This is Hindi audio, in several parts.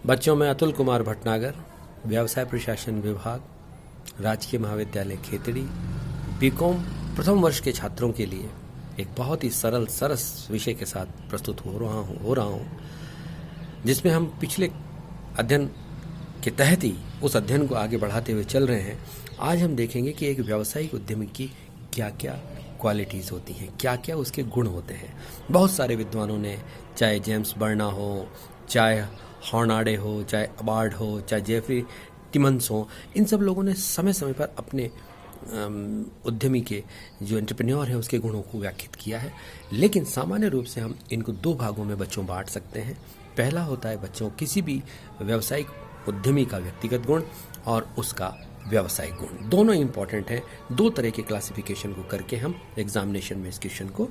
बच्चों में अतुल कुमार भटनागर, व्यवसाय प्रशासन विभाग, राजकीय महाविद्यालय खेतड़ी, बीकॉम प्रथम वर्ष के छात्रों के लिए एक बहुत ही सरल सरस विषय के साथ प्रस्तुत हो रहा हूँ, जिसमें हम पिछले अध्ययन के तहत ही उस अध्ययन को आगे बढ़ाते हुए चल रहे हैं। आज हम देखेंगे कि एक व्यावसायिक उद्यमी की क्या क्या क्वालिटीज़ होती हैं, क्या क्या उसके गुण होते हैं। बहुत सारे विद्वानों ने, चाहे जेम्स बर्ना हो, चाहे हॉर्नाडे हो, चाहे अबार्ड हो, चाहे जेफरी टिमन्स हो, इन सब लोगों ने समय समय पर अपने उद्यमी के जो एंटरप्रेन्योर है उसके गुणों को व्याख्यात किया है। लेकिन सामान्य रूप से हम इनको दो भागों में बच्चों बांट सकते हैं। पहला होता है बच्चों किसी भी व्यावसायिक उद्यमी का व्यक्तिगत गुण और उसका व्यावसायिक गुण, दोनों इंपॉर्टेंट हैं। दो तरह के क्लासिफिकेशन को करके हम एग्जामिनेशन में इस क्वेश्चन को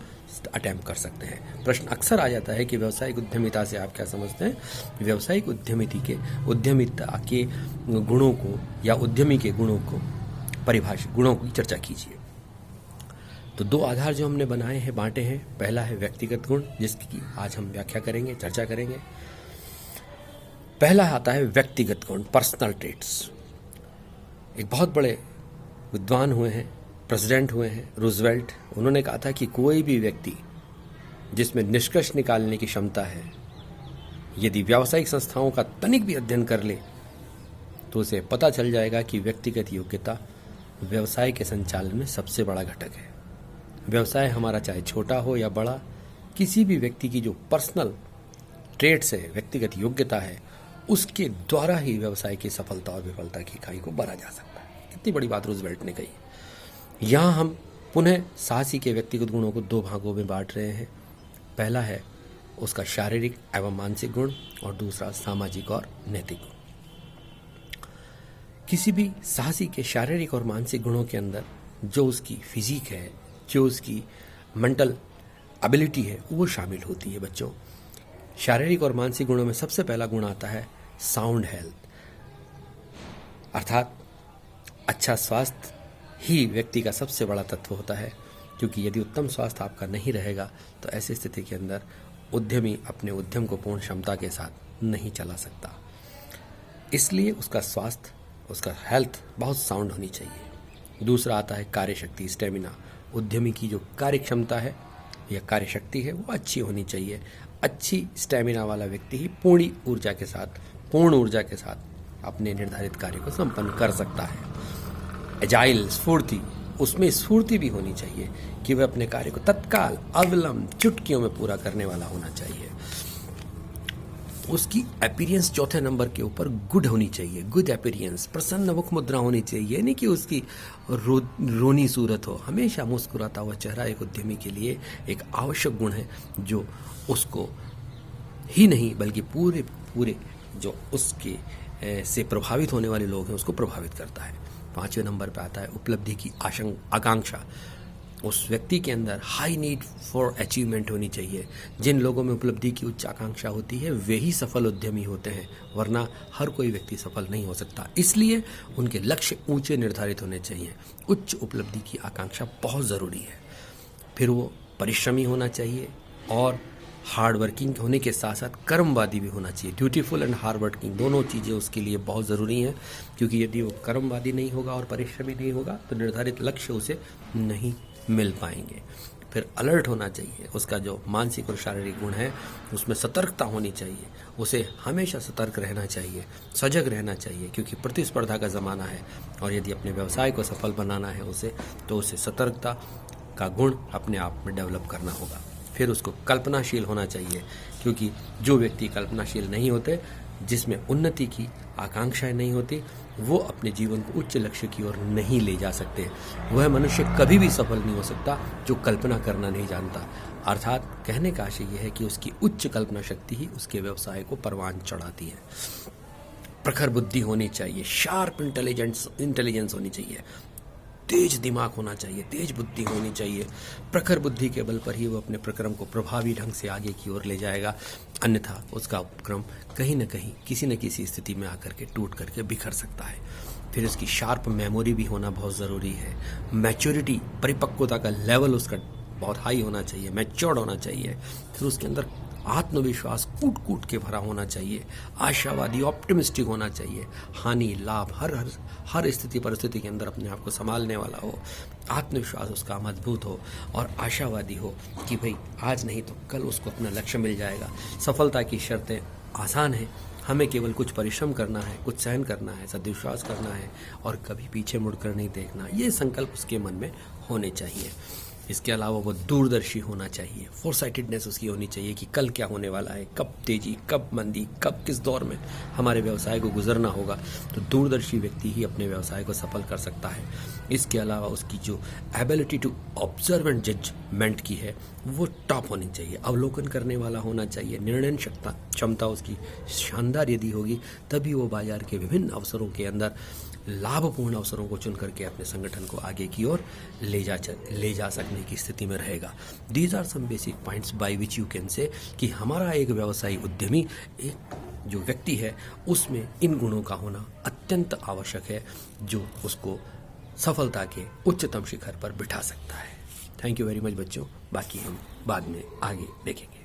अटेम्प्ट कर सकते हैं। प्रश्न अक्सर आ जाता है कि व्यावसायिक उद्यमिता से आप क्या समझते हैं। व्यावसायिक उद्यमिता के गुणों को या उद्यमी के गुणों को परिभाषित गुणों की चर्चा कीजिए। तो दो आधार जो हमने बनाए हैं, बांटे हैं। पहला है व्यक्तिगत गुण, जिसकी आज हम व्याख्या करेंगे, चर्चा करेंगे। पहला आता है व्यक्तिगत गुण, पर्सनल ट्रेट्स। एक बहुत बड़े विद्वान हुए हैं, प्रेसिडेंट हुए हैं, रूजवेल्ट। उन्होंने कहा था कि कोई भी व्यक्ति जिसमें निष्कर्ष निकालने की क्षमता है, यदि व्यावसायिक संस्थाओं का तनिक भी अध्ययन कर ले तो उसे पता चल जाएगा कि व्यक्तिगत योग्यता व्यवसाय के संचालन में सबसे बड़ा घटक है। व्यवसाय हमारा चाहे छोटा हो या बड़ा, किसी भी व्यक्ति की जो पर्सनल ट्रेट्स है, व्यक्तिगत योग्यता है, उसके द्वारा ही व्यवसाय की सफलता और विफलता की इकाई को भरा जा सकता है। कितनी बड़ी बात रूजवेल्ट ने कही। यहाँ हम पुनः साहसी के व्यक्तिगत गुणों को दो भागों में बांट रहे हैं। पहला है उसका शारीरिक एवं मानसिक गुण और दूसरा सामाजिक और नैतिक गुण। किसी भी साहसी के शारीरिक और मानसिक गुणों के अंदर जो उसकी फिजिक है, जो उसकी मेंटल एबिलिटी है, वो शामिल होती है। बच्चों, शारीरिक और मानसिक गुणों में सबसे पहला गुण आता है साउंड हेल्थ, अर्थात अच्छा स्वास्थ्य ही व्यक्ति का सबसे बड़ा तत्व होता है। क्योंकि यदि उत्तम स्वास्थ्य आपका नहीं रहेगा तो ऐसी स्थिति के अंदर उद्यमी अपने उद्यम को पूर्ण क्षमता के साथ नहीं चला सकता। इसलिए उसका स्वास्थ्य, उसका हेल्थ बहुत साउंड होनी चाहिए। दूसरा आता है कार्यशक्ति, स्टेमिना। उद्यमी की जो कार्य क्षमता है या कार्यशक्ति है वो अच्छी होनी चाहिए। अच्छी स्टेमिना वाला व्यक्ति ही पूर्ण ऊर्जा के साथ अपने निर्धारित कार्य को संपन्न कर सकता है। एजाइल, स्फूर्ति, उसमें स्फूर्ति भी होनी चाहिए कि वह अपने कार्य को तत्काल, अविलंब, चुटकियों में पूरा करने वाला होना चाहिए। उसकी अपीयरेंस चौथे नंबर के ऊपर गुड होनी चाहिए, गुड अपीयरेंस, प्रसन्न मुख मुद्रा होनी चाहिए। नहीं कि उसकी रोनी सूरत हो। हमेशा मुस्कुराता हुआ चेहरा एक उद्यमी के लिए एक आवश्यक गुण है, जो उसको ही नहीं बल्कि पूरे जो उसके से प्रभावित होने वाले लोग हैं उसको प्रभावित करता है। पांचवें नंबर पे आता है उपलब्धि की आकांक्षा। उस व्यक्ति के अंदर हाई नीड फॉर अचीवमेंट होनी चाहिए। जिन लोगों में उपलब्धि की उच्च आकांक्षा होती है वे ही सफल उद्यमी होते हैं, वरना हर कोई व्यक्ति सफल नहीं हो सकता। इसलिए उनके लक्ष्य ऊंचे निर्धारित होने चाहिए। उच्च उपलब्धि की आकांक्षा बहुत ज़रूरी है। फिर वो परिश्रमी होना चाहिए और हार्ड वर्किंग होने के साथ साथ कर्मवादी भी होना चाहिए। ड्यूटीफुल एंड हार्ड वर्किंग दोनों चीज़ें उसके लिए बहुत ज़रूरी हैं। क्योंकि यदि वो कर्मवादी नहीं होगा और परिश्रमी नहीं होगा तो निर्धारित लक्ष्य उसे नहीं मिल पाएंगे। फिर अलर्ट होना चाहिए। उसका जो मानसिक और शारीरिक गुण है उसमें सतर्कता होनी चाहिए। उसे हमेशा सतर्क रहना चाहिए, सजग रहना चाहिए, क्योंकि प्रतिस्पर्धा का ज़माना है और यदि अपने व्यवसाय को सफल बनाना है तो उसे सतर्कता का गुण अपने आप में डेवलप करना होगा। फिर उसको कल्पनाशील होना चाहिए, क्योंकि जो व्यक्ति कल्पनाशील नहीं होते, जिसमें उन्नति की आकांक्षाएं नहीं होती, वो अपने जीवन को उच्च लक्ष्य की ओर नहीं ले जा सकते। वह मनुष्य कभी भी सफल नहीं हो सकता जो कल्पना करना नहीं जानता। अर्थात कहने का आशय यह है कि उसकी उच्च कल्पना शक्ति ही उसके व्यवसाय को परवान चढ़ाती है। प्रखर बुद्धि होनी चाहिए, शार्प इंटेलिजेंस होनी चाहिए, तेज दिमाग होना चाहिए, तेज बुद्धि होनी चाहिए। प्रखर बुद्धि के बल पर ही वो अपने प्रक्रम को प्रभावी ढंग से आगे की ओर ले जाएगा, अन्यथा उसका उपक्रम कहीं न कहीं किसी न किसी स्थिति में आकर के टूट करके बिखर सकता है। फिर उसकी शार्प मेमोरी भी होना बहुत ज़रूरी है। मैच्योरिटी, परिपक्वता का लेवल उसका बहुत हाई होना चाहिए, मैच्योर्ड होना चाहिए। फिर उसके अंदर आत्मविश्वास कूट कूट के भरा होना चाहिए, आशावादी ऑप्टिमिस्टिक होना चाहिए, हानि लाभ हर स्थिति परिस्थिति के अंदर अपने आप को संभालने वाला हो, आत्मविश्वास उसका मजबूत हो और आशावादी हो कि भाई आज नहीं तो कल उसको अपना लक्ष्य मिल जाएगा। सफलता की शर्तें आसान हैं, हमें केवल कुछ परिश्रम करना है, कुछ सहन करना है, सद्विश्वास करना है और कभी पीछे मुड़कर नहीं देखना। ये संकल्प उसके मन में होने चाहिए। इसके अलावा वो दूरदर्शी होना चाहिए, फोरसाइटेडनेस उसकी होनी चाहिए कि कल क्या होने वाला है, कब तेजी, कब मंदी, कब किस दौर में हमारे व्यवसाय को गुजरना होगा। तो दूरदर्शी व्यक्ति ही अपने व्यवसाय को सफल कर सकता है। इसके अलावा उसकी जो ability to observe and judgement की है वो टॉप होनी चाहिए, अवलोकन करने वाला होना चाहिए। निर्णय क्षमता उसकी शानदार यदि होगी तभी वो बाजार के विभिन्न अवसरों के अंदर लाभपूर्ण अवसरों को चुन करके अपने संगठन को आगे की ओर ले जा सकने की स्थिति में रहेगा। These are some basic points by which you can say कि हमारा एक व्यवसायी उद्यमी, एक जो व्यक्ति है, उसमें इन गुणों का होना अत्यंत आवश्यक है जो उसको सफलता के उच्चतम शिखर पर बिठा सकता है। थैंक यू वेरी मच बच्चों, बाकी हम बाद में आगे देखेंगे।